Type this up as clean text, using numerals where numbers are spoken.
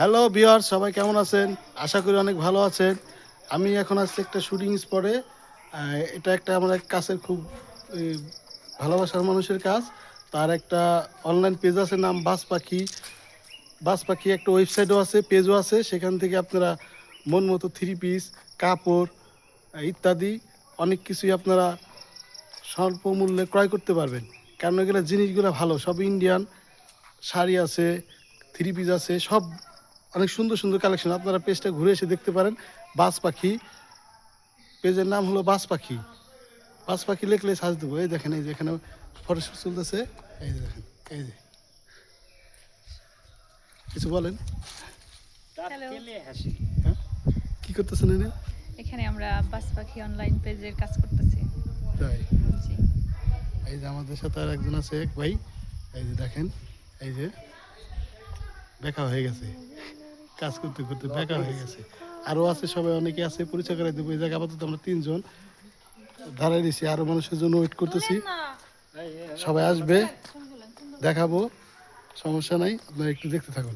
Hello viewers, সবাই কেমন আছেন? আশা করি অনেক ভালো আছেন। আমি এখন আসছি একটা শুটিং স্পটে। এটা একটা আমার এক কাছের খুব এই, ভালোবাসার মানুষের কাজ। তার একটা অনলাইন পেজ আছে, নাম বাস পাখি। বাস পাখি একটা ওয়েবসাইটও আছে, পেজও আছে। সেখান থেকে আপনারা মন মতো থ্রি পিস, কাপড় ইত্যাদি অনেক কিছুই আপনারা স্বল্প মূল্যে ক্রয় করতে পারবেন। কারণ এগুলো জিনিসগুলো ভালো, সব ইন্ডিয়ান। শাড়ি আছে, থ্রি পিস আছে, সব অনেক সুন্দর সুন্দর কালেকশন। আপনারা পেজটা ঘুরে এসে দেখতে পারেন। বাস পাখি, পেজের নাম হলো বাস পাখি। বাস পাখি লিখলে সাজ দেবো। এই দেখেন, এই যে এখানে ফটোশুট চলতেছে। এই যে দেখেন, এই যে কিছু বলেন। হ্যালো, হ্যাঁ, কি করতেছেন এনে? এখানে আমরা বাস পাখি অনলাইন পেজের কাজ করতেছি। তাই, জি। এই যে আমাদের সাথে আর একজন আছে, এক ভাই। এই যে দেখেন, এই যে দেখা হয়ে গেছে, কাজ করতে করতে দেখা হয়ে গেছে। আরও আছে, সবাই অনেকে আছে, পরিচয় করে দেবো। এই জায়গায় আপাতত আমরা তিনজন দাঁড়াই দিছি, আরও মানুষের জন্য ওয়েট করতেছি। সবাই আসবে, দেখাবো, সমস্যা নাই, আপনারা একটু দেখতে থাকুন।